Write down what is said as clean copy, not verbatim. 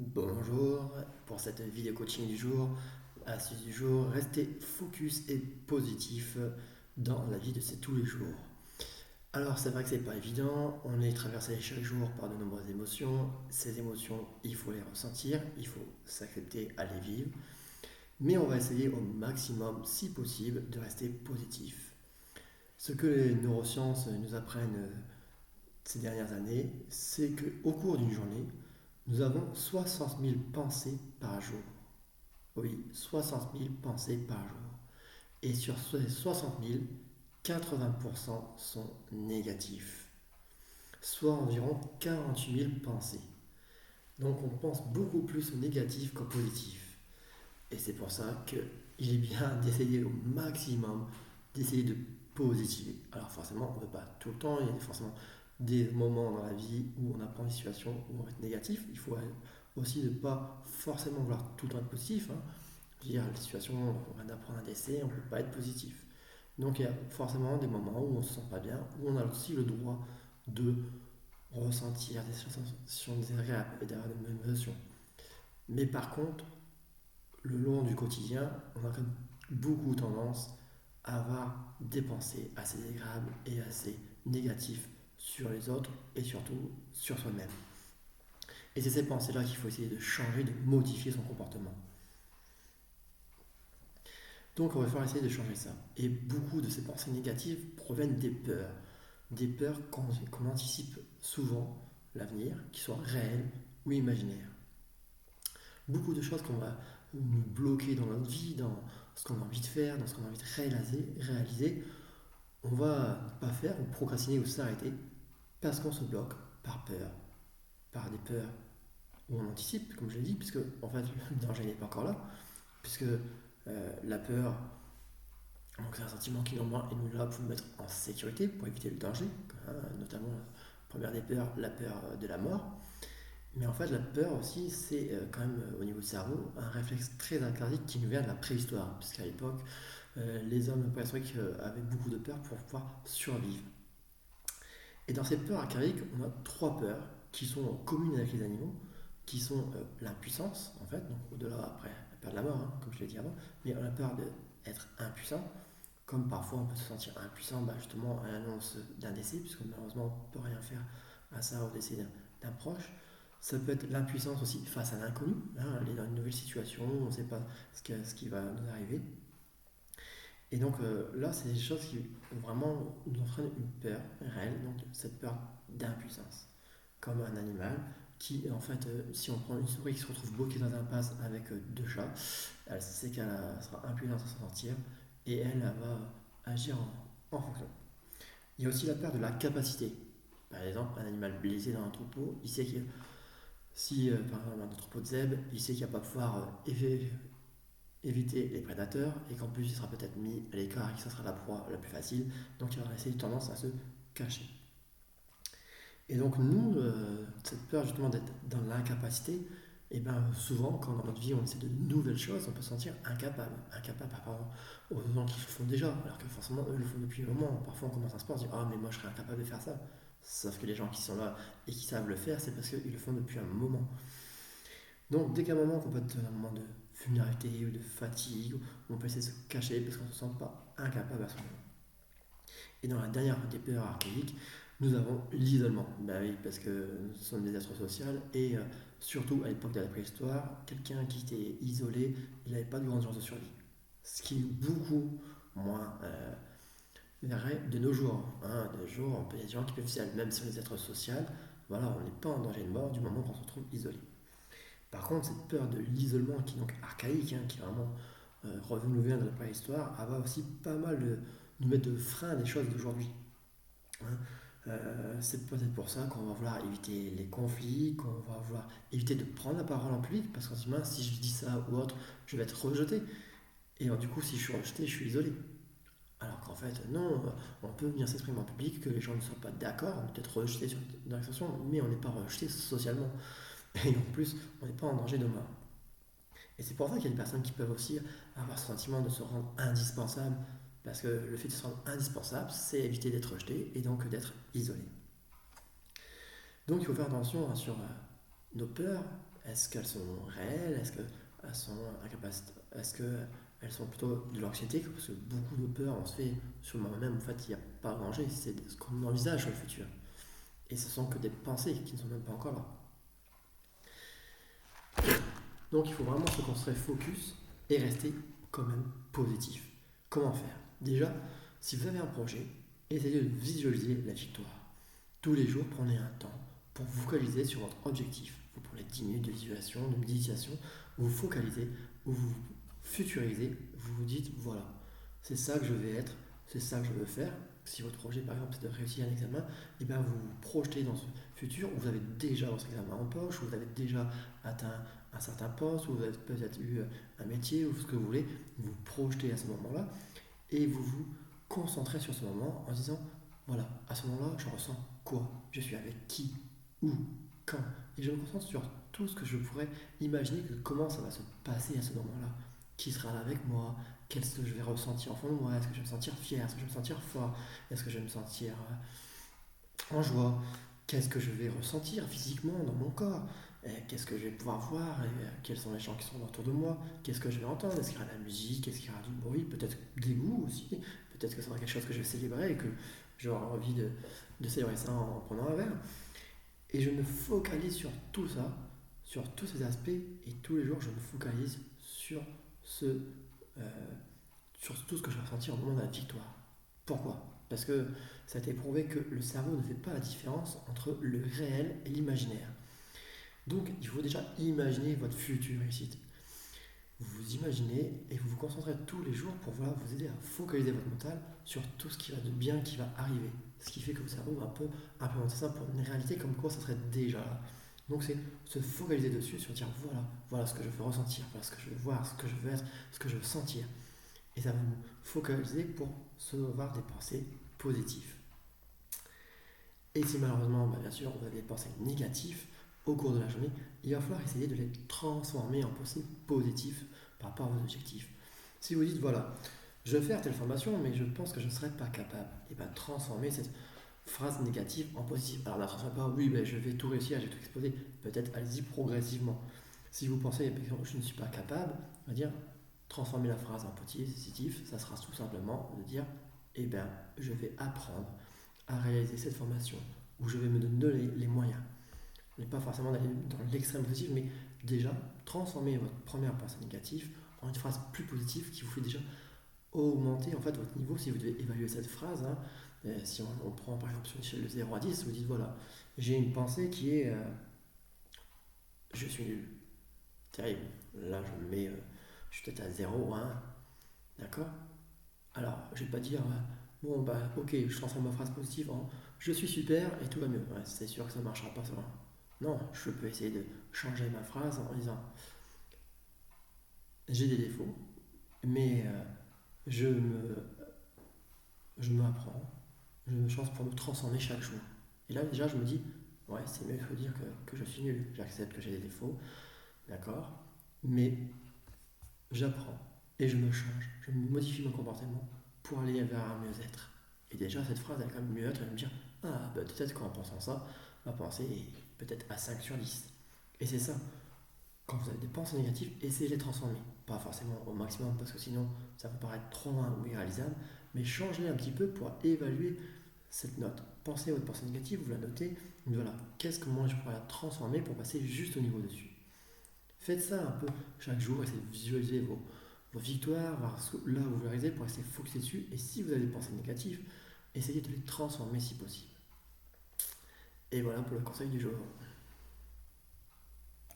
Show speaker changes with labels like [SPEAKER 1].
[SPEAKER 1] Bonjour, pour cette vidéo coaching du jour, astuce du jour, restez focus et positif dans la vie de tous les jours. Alors c'est vrai que c'est pas évident, on est traversé chaque jour par de nombreuses émotions, ces émotions il faut les ressentir, il faut s'accepter à les vivre, mais on va essayer au maximum, si possible, de rester positif. Ce que les neurosciences nous apprennent ces dernières années, c'est qu'au cours d'une journée, nous avons 60 000 pensées par jour. Oui, 60 000 pensées par jour. Et sur ces 60 000, 80% sont négatifs, soit environ 48 000 pensées. Donc on pense beaucoup plus au négatif qu'au positif. Et c'est pour ça qu'il est bien d'essayer au maximum, d'essayer de positiver. Alors forcément, on ne peut pas tout le temps, il y a forcément des moments dans la vie où on apprend des situations où on va être négatif. Il faut aussi ne pas forcément vouloir tout le temps être positif, hein. Je veux dire, la situation, on vient d'apprendre un décès, on ne peut pas être positif. Donc il y a forcément des moments où on ne se sent pas bien, où on a aussi le droit de ressentir des sensations désagréables et d'avoir des émotions. Mais par contre, le long du quotidien, on a quand même beaucoup tendance à avoir des pensées assez désagréables et assez négatives sur les autres et surtout sur soi-même. Et c'est ces pensées-là qu'il faut essayer de changer, de modifier son comportement. Donc on va falloir essayer de changer ça. Et beaucoup de ces pensées négatives proviennent des peurs. Des peurs qu'on anticipe souvent l'avenir, qui soient réelles ou imaginaires. Beaucoup de choses qu'on va nous bloquer dans notre vie, dans ce qu'on a envie de faire, dans ce qu'on a envie de réaliser, on va ne pas faire ou procrastiner ou s'arrêter parce qu'on se bloque par peur, par des peurs où on anticipe, comme je l'ai dit, puisque en fait le danger n'est pas encore là, puisque la peur, donc c'est un sentiment qui normalement est nous là pour nous mettre en sécurité, pour éviter le danger, hein, notamment la première des peurs, la peur de la mort. Mais en fait, la peur aussi, c'est quand même au niveau du cerveau un réflexe très archaïque qui nous vient de la préhistoire, puisqu'à l'époque, les hommes préhistoriques avaient beaucoup de peur pour pouvoir survivre. Et dans ces peurs archaïques, on a trois peurs qui sont communes avec les animaux, qui sont l'impuissance, en fait, donc au-delà après la peur de la mort, hein, comme je l'ai dit avant, mais on a peur d'être impuissant, comme parfois on peut se sentir impuissant justement à l'annonce d'un décès, puisque malheureusement on ne peut rien faire à ça au décès d'un proche. Ça peut être l'impuissance aussi face à l'inconnu, hein, aller dans une nouvelle situation, on ne sait pas ce qui va nous arriver. Et donc là, c'est des choses qui vraiment nous entraînent une peur réelle, donc cette peur d'impuissance, comme un animal qui, en fait, si on prend une souris qui se retrouve bloquée dans un passe avec deux chats, elle sait qu'elle sera impuissante à s'en sortir et elle va agir en fonction. Il y a aussi la peur de la capacité. Par exemple, un animal blessé dans un troupeau, il sait que si, par exemple, dans un troupeau de zèbres, il sait qu'il ne va pas pouvoir éviter les prédateurs et qu'en plus il sera peut-être mis à l'écart et que ça sera la proie la plus facile, donc il aura essayer tendance à se cacher. Et donc nous, cette peur justement d'être dans l'incapacité, et bien souvent quand dans notre vie on essaie de nouvelles choses, on peut se sentir incapable par rapport aux gens qui le font déjà, alors que forcément eux le font depuis un moment. Parfois on commence un sport, on se dit ah mais moi je serais incapable de faire ça. Sauf que les gens qui sont là et qui savent le faire, c'est parce qu'ils le font depuis un moment. Donc dès qu'à un moment qu'on peut être dans un moment de vulnérabilité ou de fatigue, on peut essayer de se cacher parce qu'on ne se sent pas incapable à ce moment. Et dans la dernière des peurs archaïques, nous avons l'isolement. Ben oui, parce que nous sommes des êtres sociaux et surtout à l'époque de la préhistoire, quelqu'un qui était isolé, il n'avait pas de grande chance de survie. Ce qui est beaucoup moins vrai de nos jours, hein. De nos jours, il y a des gens qui peuvent vivre seuls, même si on est des êtres sociaux. Voilà, on n'est pas en danger de mort du moment qu'on se retrouve isolé. Par contre, cette peur de l'isolement qui est donc archaïque, hein, qui est vraiment renouvelée dans la préhistoire, elle va aussi pas mal nous mettre de frein à des choses d'aujourd'hui, hein. C'est peut-être pour ça qu'on va vouloir éviter les conflits, qu'on va vouloir éviter de prendre la parole en public, parce qu'on se dit, mince, si je dis ça ou autre, je vais être rejeté. Et alors, du coup, si je suis rejeté, je suis isolé. Alors qu'en fait, non, on peut venir s'exprimer en public, que les gens ne soient pas d'accord, on peut être rejeté dans l'expression, mais on n'est pas rejeté socialement. Et en plus, on n'est pas en danger de mort. Et c'est pour ça qu'il y a des personnes qui peuvent aussi avoir ce sentiment de se rendre indispensable, parce que le fait de se rendre indispensable, c'est éviter d'être rejeté et donc d'être isolé. Donc il faut faire attention, hein, sur nos peurs, Est-ce qu'elles sont réelles? Est-ce qu'elles sont incapacitées? Est-ce qu'elles sont plutôt de l'anxiété? Parce que beaucoup de peurs, on se fait sur le moment même, en fait, il n'y a pas à danger, c'est ce qu'on envisage sur le futur. Et ce sont que des pensées qui ne sont même pas encore là. Donc il faut vraiment se concentrer focus et rester quand même positif. Comment faire? Déjà, si vous avez un projet, essayez de visualiser la victoire. Tous les jours, prenez un temps pour vous focaliser sur votre objectif. Vous prenez 10 minutes de visualisation, de méditation, vous vous focalisez, vous vous futurisez, vous vous dites voilà, c'est ça que je vais être, c'est ça que je veux faire. Si votre projet par exemple c'est de réussir un examen, et bien vous vous projetez dans ce futur où vous avez déjà votre examen en poche, où vous avez déjà atteint un certain poste, où vous avez peut-être eu un métier ou ce que vous voulez, vous vous projetez à ce moment-là et vous vous concentrez sur ce moment en disant voilà, à ce moment-là, je ressens quoi? Je suis avec qui? Où? Quand? Et je me concentre sur tout ce que je pourrais imaginer que comment ça va se passer à ce moment-là. Qui sera là avec moi? Qu'est-ce que je vais ressentir en fond de moi? Est-ce que je vais me sentir fier? Est-ce que je vais me sentir fort? Est-ce que je vais me sentir en joie? Qu'est-ce que je vais ressentir physiquement dans mon corps? Et qu'est-ce que je vais pouvoir voir? Et quels sont les gens qui sont autour de moi? Qu'est-ce que je vais entendre? Est-ce qu'il y aura de la musique? Est-ce qu'il y aura du bruit? Peut-être des goûts aussi. Peut-être que ça sera quelque chose que je vais célébrer et que j'aurai envie de célébrer ça en prenant un verre. Et je me focalise sur tout ça, sur tous ces aspects, et tous les jours je me focalise sur, ce, euh, sur tout ce que je vais ressentir au moment de la victoire. Pourquoi? Parce que ça a été prouvé que le cerveau ne fait pas la différence entre le réel et l'imaginaire. Donc il faut déjà imaginer votre future réussite. Vous vous imaginez et vous vous concentrez tous les jours pour vous aider à focaliser votre mental sur tout ce qui va de bien qui va arriver. Ce qui fait que votre cerveau va un peu implémenter ça pour une réalité comme quoi ça serait déjà là. Donc c'est se focaliser dessus, sur dire voilà, voilà ce que je veux ressentir, voilà ce que je veux voir, ce que je veux être, ce que je veux sentir. Et ça va vous focaliser pour se avoir des pensées positives. Et si malheureusement, bien sûr, vous avez des pensées négatives au cours de la journée, il va falloir essayer de les transformer en pensées positives par rapport à vos objectifs. Si vous dites, voilà, je vais faire telle formation, mais je pense que je ne serai pas capable, et bien transformer cette phrase négative en positive. Alors, ne transformez pas, oui, je vais tout réussir, j'ai tout exposé. Peut-être allez-y progressivement. Si vous pensez, par exemple, je ne suis pas capable, on va dire, transformer la phrase en positif, ça sera tout simplement de dire, je vais apprendre à réaliser cette formation, où je vais me donner les moyens. Mais pas forcément d'aller dans l'extrême positif, mais déjà transformer votre première pensée négative en une phrase plus positive qui vous fait déjà augmenter en fait votre niveau. Si vous devez évaluer cette phrase, si on prend par exemple sur une échelle de 0 à 10, vous dites voilà, j'ai une pensée qui est je suis nul, terrible. Là je me mets, je suis peut-être à 0 ou à 1, d'accord? Alors je vais pas dire bon ok, je transforme ma phrase positive en je suis super et tout va mieux. Ouais, c'est sûr que ça ne marchera pas ça. Non, je peux essayer de changer ma phrase en disant j'ai des défauts, mais je me je m'apprends, je me chance pour me transformer chaque jour. Et là déjà je me dis ouais c'est mieux, il faut dire que je suis nul, j'accepte que j'ai des défauts, d'accord, mais j'apprends et je me change, je modifie mon comportement pour aller vers un mieux-être. Et déjà cette phrase elle est quand même mieux-être, elle va me dire peut-être qu'en pensant ça, ma pensée est peut-être à 5 sur 10. Et c'est ça, quand vous avez des pensées négatives, essayez de les transformer. Pas forcément au maximum parce que sinon ça peut paraître trop loin ou irréalisable, mais changez un petit peu pour évaluer cette note. Pensez à votre pensée négative, vous la notez, voilà, qu'est-ce que moi je pourrais la transformer pour passer juste au niveau dessus. Faites ça un peu chaque jour, essayez de visualiser vos victoires, voir là où vous les réalisez pour essayer de focuser dessus. Et si vous avez des pensées négatives, essayez de les transformer si possible. Et voilà pour le conseil du jour.